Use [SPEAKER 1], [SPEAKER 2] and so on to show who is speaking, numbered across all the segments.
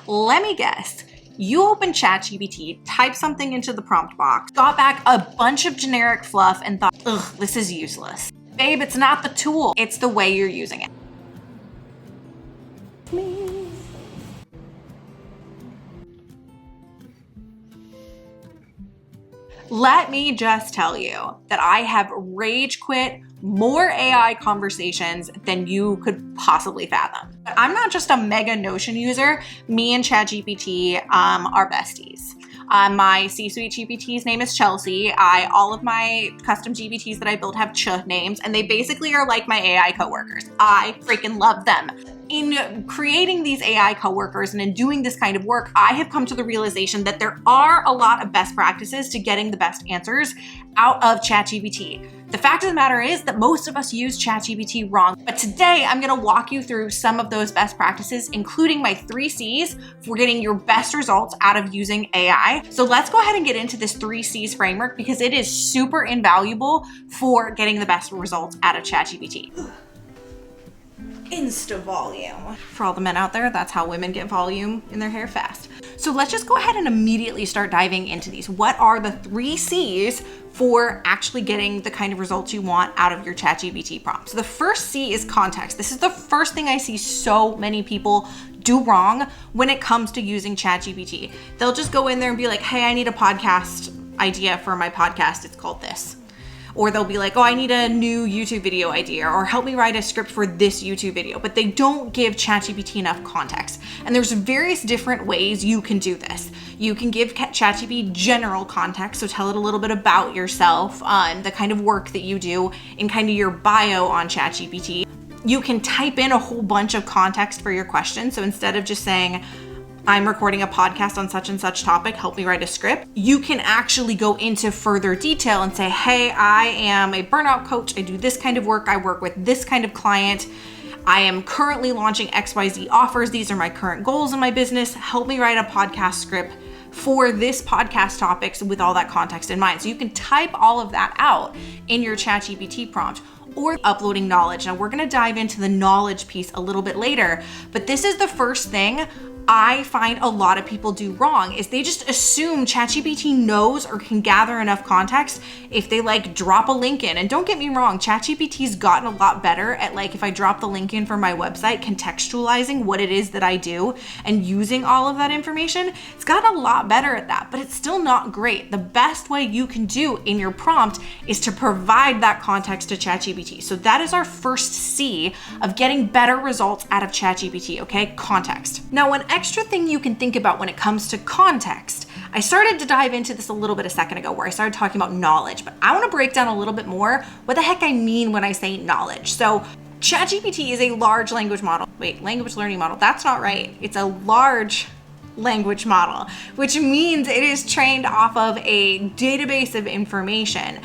[SPEAKER 1] Let me guess. You opened ChatGPT, typed something into the prompt box, got back a bunch of generic fluff and thought, ugh, this is useless. Babe, it's not the tool, it's the way you're using it. Let me just tell you that I have rage quit more AI conversations than you could possibly fathom. But I'm not just a mega Notion user. Me and ChatGPT are besties. My C-suite GPT's name is Chelsea. All of my custom GPTs that I build have names, and they basically are like my AI coworkers. I freaking love them. In creating these AI coworkers and in doing this kind of work, I have come to the realization that there are a lot of best practices to getting the best answers out of ChatGPT. The fact of the matter is that most of us use ChatGPT wrong, but today I'm gonna walk you through some of those best practices, including my 3 C's for getting your best results out of using AI. So let's go ahead and get into this 3 C's framework because it is super invaluable for getting the best results out of ChatGPT. Insta volume. For all the men out there, that's how women get volume in their hair fast. So let's just go ahead and immediately start diving into these. What are the 3 C's for actually getting the kind of results you want out of your ChatGPT prompt? So the first C is context. This is the first thing I see so many people do wrong when it comes to using ChatGPT. They'll just go in there and be like, hey, I need a podcast idea for my podcast. It's called this. Or they'll be like, oh, I need a new YouTube video idea, or help me write a script for this YouTube video, but they don't give ChatGPT enough context. And there's various different ways you can do this. You can give ChatGPT general context, so tell it a little bit about yourself, the kind of work that you do in kind of your bio on ChatGPT. You can type in a whole bunch of context for your question. So instead of just saying, I'm recording a podcast on such and such topic, help me write a script, you can actually go into further detail and say, hey, I am a burnout coach. I do this kind of work. I work with this kind of client. I am currently launching XYZ offers. These are my current goals in my business. Help me write a podcast script for this podcast topics with all that context in mind. So you can type all of that out in your ChatGPT prompt. Or uploading knowledge. Now we're gonna dive into the knowledge piece a little bit later, but this is the first thing I find a lot of people do wrong is they just assume ChatGPT knows or can gather enough context if they like drop a link in. And don't get me wrong, ChatGPT's gotten a lot better at like if I drop the link in for my website, contextualizing what it is that I do and using all of that information. It's gotten a lot better at that, but it's still not great. The best way you can do in your prompt is to provide that context to ChatGPT. So that is our first C of getting better results out of ChatGPT, okay? Context. Now, one extra thing you can think about when it comes to context, I started to dive into this a little bit a second ago where I started talking about knowledge, but I want to break down a little bit more what the heck I mean when I say knowledge. So ChatGPT is a large language model. Wait, language learning model. That's not right. It's a large language model, which means it is trained off of a database of information.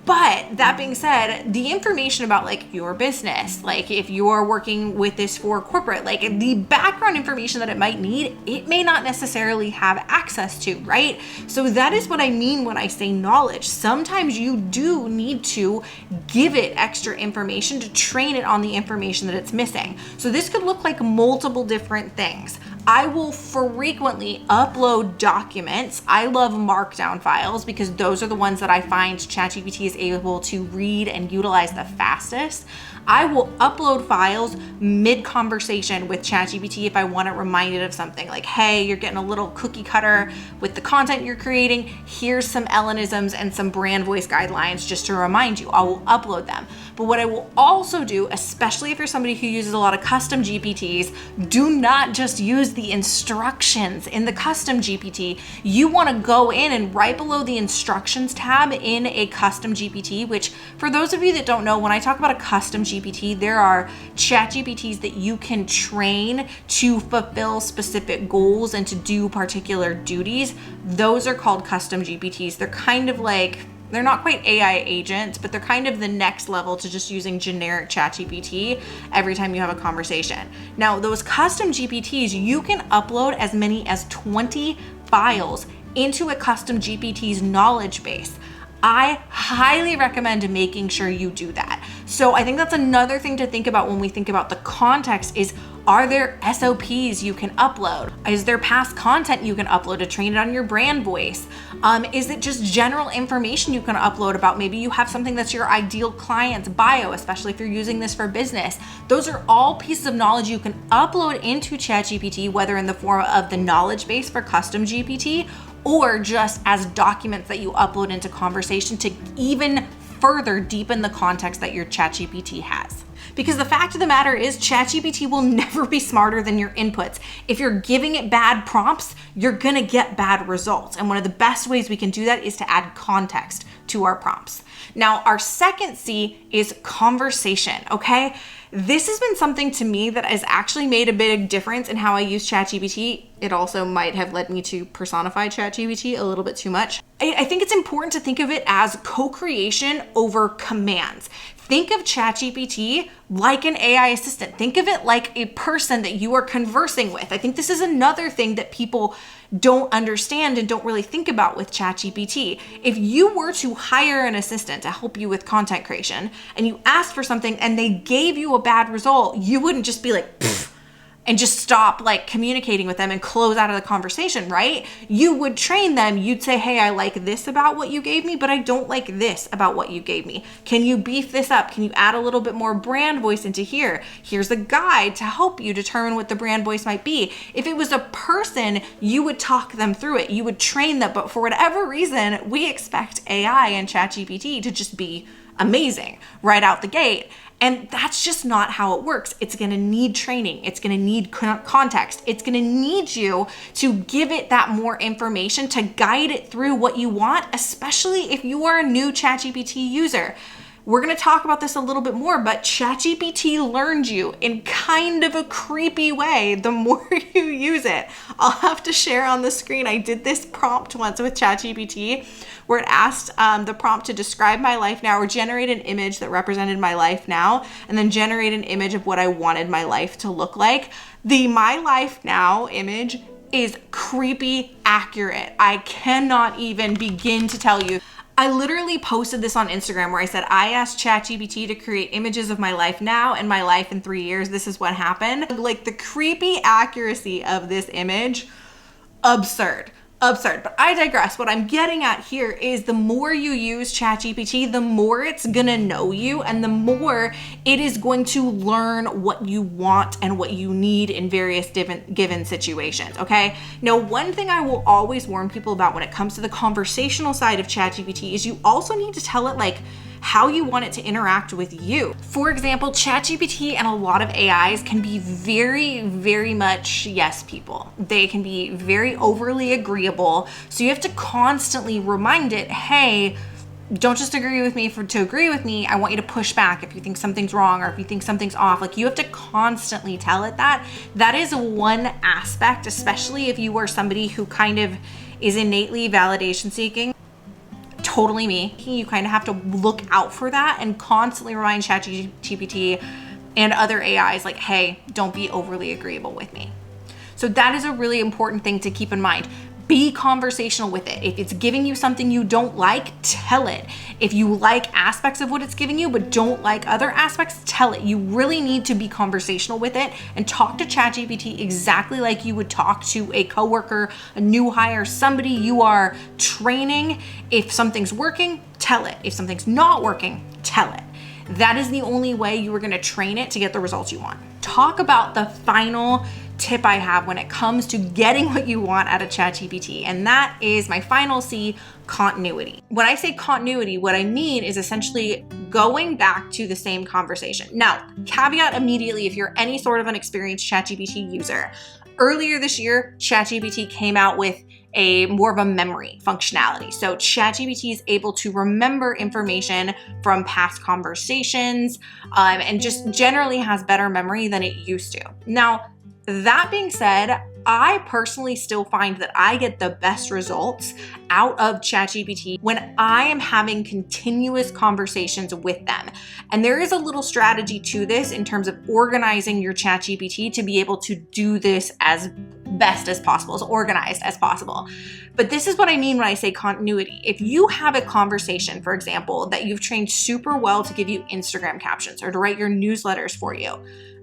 [SPEAKER 1] But that being said, the information about like your business, like if you're working with this for corporate, like the background information that it might need, it may not necessarily have access to, right? So that is what I mean when I say knowledge. Sometimes you do need to give it extra information to train it on the information that it's missing. So this could look like multiple different things. I will frequently upload documents. I love markdown files because those are the ones that I find ChatGPT is able to read and utilize the fastest. I will upload files mid-conversation with ChatGPT if I want it reminded of something like, hey, you're getting a little cookie cutter with the content you're creating. Here's some Ellenisms and some brand voice guidelines just to remind you. I will upload them. But what I will also do, especially if you're somebody who uses a lot of custom GPTs, do not just use the instructions in the custom GPT. You want to go in and right below the instructions tab in a custom GPT, which for those of you that don't know, when I talk about a custom GPT, there are ChatGPTs that you can train to fulfill specific goals and to do particular duties. Those are called custom GPTs. They're kind of like, they're not quite AI agents, but they're kind of the next level to just using generic ChatGPT every time you have a conversation. Now, those custom GPTs, you can upload as many as 20 files into a custom GPT's knowledge base. I highly recommend making sure you do that. So I think that's another thing to think about when we think about the context is, Are there SOPs you can upload? Is there past content you can upload to train it on your brand voice? Is it just general information you can upload about maybe you have something that's your ideal client's bio, especially if you're using this for business? Those are all pieces of knowledge you can upload into ChatGPT, whether in the form of the knowledge base for custom GPT or just as documents that you upload into conversation to even further deepen the context that your ChatGPT has. Because the fact of the matter is, ChatGPT will never be smarter than your inputs. If you're giving it bad prompts, you're gonna get bad results. And one of the best ways we can do that is to add context to our prompts. Now, our second C is conversation, okay? This has been something to me that has actually made a big difference in how I use ChatGPT. It also might have led me to personify ChatGPT a little bit too much. I think it's important to think of it as co-creation over commands. Think of ChatGPT like an AI assistant. Think of it like a person that you are conversing with. I think this is another thing that people don't understand and don't really think about with ChatGPT. If you were to hire an assistant to help you with content creation and you asked for something and they gave you a bad result, you wouldn't just be like, pfft, and just stop like communicating with them and close out of the conversation, right? You would train them. You'd say, hey, I like this about what you gave me, but I don't like this about what you gave me. Can you beef this up? Can you add a little bit more brand voice into here? Here's a guide to help you determine what the brand voice might be. If it was a person, you would talk them through it. You would train them, but for whatever reason, we expect AI and ChatGPT to just be amazing right out the gate. And that's just not how it works. It's gonna need training. It's gonna need context. It's gonna need you to give it that more information to guide it through what you want, especially if you are a new ChatGPT user. We're gonna talk about this a little bit more, but ChatGPT learned you in kind of a creepy way the more you use it. I'll have to share on the screen. I did this prompt once with ChatGPT where it asked the prompt to describe my life now or generate an image that represented my life now, and then generate an image of what I wanted my life to look like. The my life now image is creepy accurate. I cannot even begin to tell you. I literally posted this on Instagram where I said, I asked ChatGPT to create images of my life now and my life in 3 years. This is what happened. Like the creepy accuracy of this image, absurd. But I digress. What I'm getting at here is the more you use ChatGPT, the more it's gonna know you and the more it is going to learn what you want and what you need in various given situations, okay? Now, one thing I will always warn people about when it comes to the conversational side of ChatGPT is you also need to tell it like how you want it to interact with you. For example, ChatGPT and a lot of AIs can be very, very much yes people. They can be very overly agreeable. So you have to constantly remind it, hey, don't just agree with me to agree with me. I want you to push back if you think something's wrong or if you think something's off. Like you have to constantly tell it that. That is one aspect, especially if you are somebody who kind of is innately validation seeking. Totally me. You kind of have to look out for that and constantly remind ChatGPT and other AIs like, hey, don't be overly agreeable with me. So that is a really important thing to keep in mind. Be conversational with it. If it's giving you something you don't like, tell it. If you like aspects of what it's giving you but don't like other aspects, tell it. You really need to be conversational with it and talk to ChatGPT exactly like you would talk to a coworker, a new hire, somebody you are training. If something's working, tell it. If something's not working, tell it. That is the only way you are going to train it to get the results you want. Talk about the final tip I have when it comes to getting what you want out of ChatGPT, and that is my final C, continuity. When I say continuity, what I mean is essentially going back to the same conversation. Now, caveat immediately if you're any sort of an experienced ChatGPT user. Earlier this year, ChatGPT came out with more of a memory functionality. So ChatGPT is able to remember information from past conversations and just generally has better memory than it used to. Now, that being said, I personally still find that I get the best results out of ChatGPT when I am having continuous conversations with them. And there is a little strategy to this in terms of organizing your ChatGPT to be able to do this as best as possible, as organized as possible. But this is what I mean when I say continuity. If you have a conversation, for example, that you've trained super well to give you Instagram captions or to write your newsletters for you,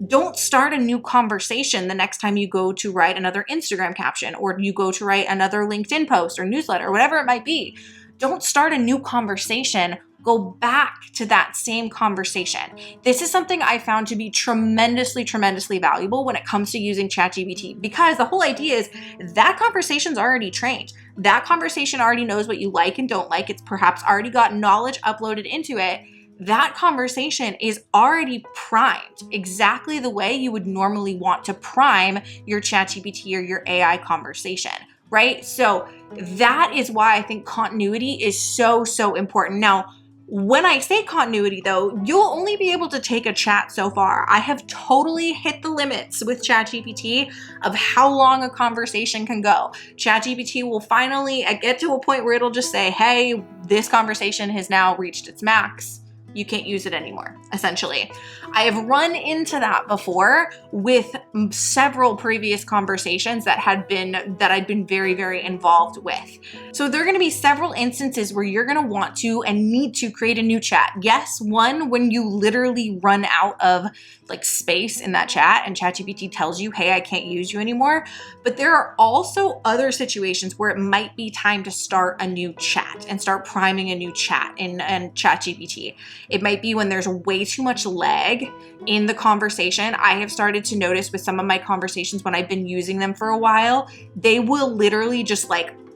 [SPEAKER 1] don't start a new conversation the next time you go to write another Instagram caption or you go to write another LinkedIn post or newsletter, or whatever it might be. Don't start a new conversation. Go back to that same conversation. This is something I found to be tremendously, tremendously valuable when it comes to using ChatGPT, because the whole idea is that conversation's already trained. That conversation already knows what you like and don't like. It's perhaps already got knowledge uploaded into it. That conversation is already primed exactly the way you would normally want to prime your ChatGPT or your AI conversation, right? So that is why I think continuity is so, so important. Now, when I say continuity though, you'll only be able to take a chat so far. I have totally hit the limits with ChatGPT of how long a conversation can go. ChatGPT will finally get to a point where it'll just say, hey, this conversation has now reached its max. You can't use it anymore, essentially. I have run into that before with several previous conversations that I'd been very, very involved with. So there are going to be several instances where you're going to want to and need to create a new chat. Yes, one when you literally run out of space in that chat and ChatGPT tells you, hey, I can't use you anymore. But there are also other situations where it might be time to start a new chat and start priming a new chat in ChatGPT. It might be when there's way too much lag in the conversation. I have started to notice with some of my conversations when I've been using them for a while, they will literally just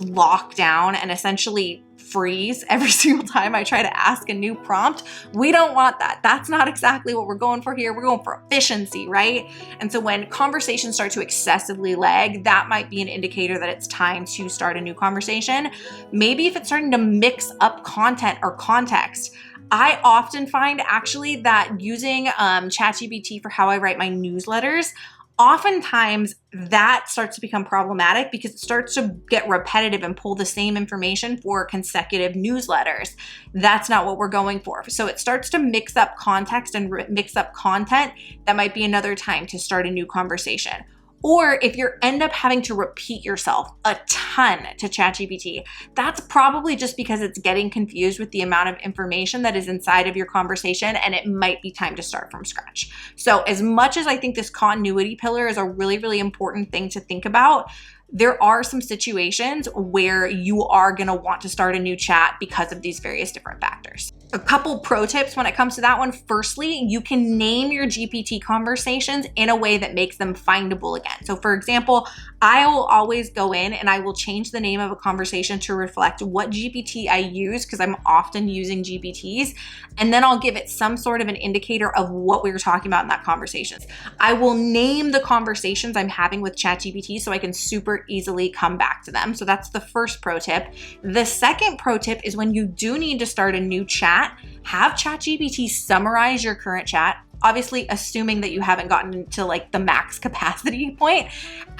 [SPEAKER 1] lock down and essentially freeze every single time I try to ask a new prompt. We don't want that. That's not exactly what we're going for here. We're going for efficiency, right? And so when conversations start to excessively lag, that might be an indicator that it's time to start a new conversation. Maybe if it's starting to mix up content or context. I often find actually that using ChatGPT for how I write my newsletters, oftentimes that starts to become problematic because it starts to get repetitive and pull the same information for consecutive newsletters. That's not what we're going for. So it starts to mix up context and mix up content. That might be another time to start a new conversation. Or if you end up having to repeat yourself a ton to ChatGPT, that's probably just because it's getting confused with the amount of information that is inside of your conversation, and it might be time to start from scratch. So as much as I think this continuity pillar is a really, really important thing to think about, there are some situations where you are going to want to start a new chat because of these various different factors. A couple pro tips when it comes to that one. Firstly, you can name your GPT conversations in a way that makes them findable again. So for example, I will always go in and I will change the name of a conversation to reflect what GPT I use, because I'm often using GPTs, and then I'll give it some sort of an indicator of what we were talking about in that conversation. I will name the conversations I'm having with ChatGPT so I can super easily come back to them. So that's the first pro tip. The second pro tip is when you do need to start a new chat, have ChatGPT summarize your current chat. Obviously, assuming that you haven't gotten to the max capacity point,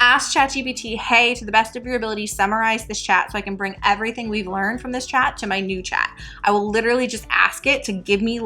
[SPEAKER 1] ask ChatGPT, hey, to the best of your ability, summarize this chat so I can bring everything we've learned from this chat to my new chat. I will literally just ask it to give me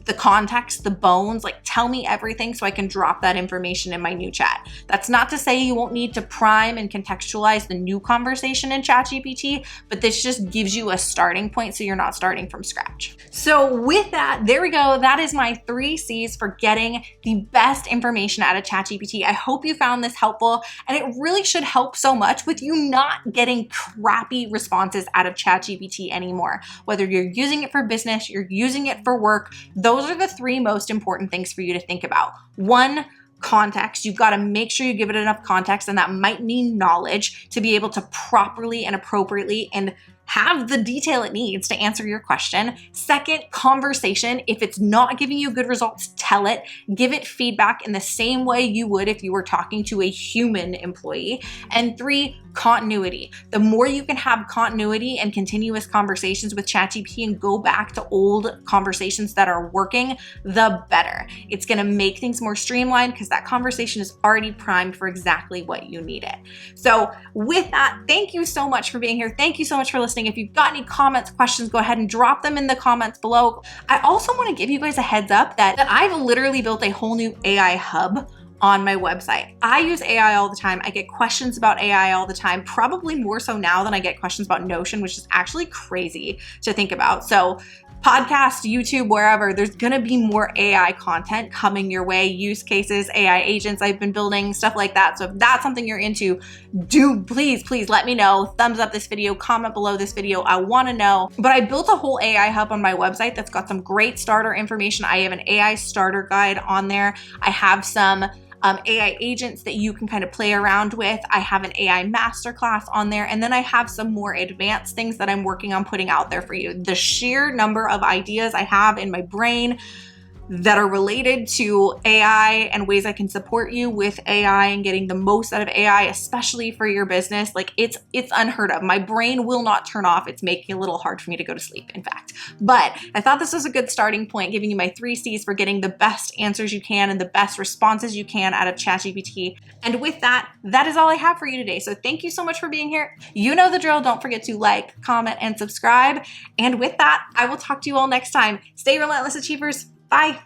[SPEAKER 1] the context, the bones, tell me everything so I can drop that information in my new chat. That's not to say you won't need to prime and contextualize the new conversation in ChatGPT, but this just gives you a starting point so you're not starting from scratch. So with that, there we go. That is my 3 C's for getting the best information out of ChatGPT. I hope you found this helpful, and it really should help so much with you not getting crappy responses out of ChatGPT anymore. Whether you're using it for business, you're using it for work, those are the 3 most important things for you to think about. 1, context. You've got to make sure you give it enough context, and that might mean knowledge to be able to properly and appropriately and have the detail it needs to answer your question. 2nd, conversation. If it's not giving you good results, tell it. Give it feedback in the same way you would if you were talking to a human employee. And 3, continuity. The more you can have continuity and continuous conversations with ChatGPT and go back to old conversations that are working, the better. It's going to make things more streamlined because that conversation is already primed for exactly what you need it. So with that, thank you so much for being here. Thank you so much for listening. If you've got any comments, questions, go ahead and drop them in the comments below. I also want to give you guys a heads up that I've literally built a whole new AI hub on my website. I use AI all the time. I get questions about AI all the time, probably more so now than I get questions about Notion, which is actually crazy to think about. So podcast, YouTube, wherever, there's gonna be more AI content coming your way, use cases, AI agents I've been building, stuff like that. So if that's something you're into, please let me know. Thumbs up this video, comment below this video. I wanna know. But I built a whole AI hub on my website that's got some great starter information. I have an AI starter guide on there. I have some AI agents that you can kind of play around with. I have an AI masterclass on there. And then I have some more advanced things that I'm working on putting out there for you. The sheer number of ideas I have in my brain that are related to AI and ways I can support you with AI and getting the most out of AI, especially for your business, like it's unheard of. My brain will not turn off. It's making it a little hard for me to go to sleep, in fact. But I thought this was a good starting point, giving you my 3 C's for getting the best answers you can and the best responses you can out of ChatGPT. And with that, that is all I have for you today. So thank you so much for being here. You know the drill. Don't forget to like, comment, and subscribe. And with that, I will talk to you all next time. Stay relentless, achievers. Bye.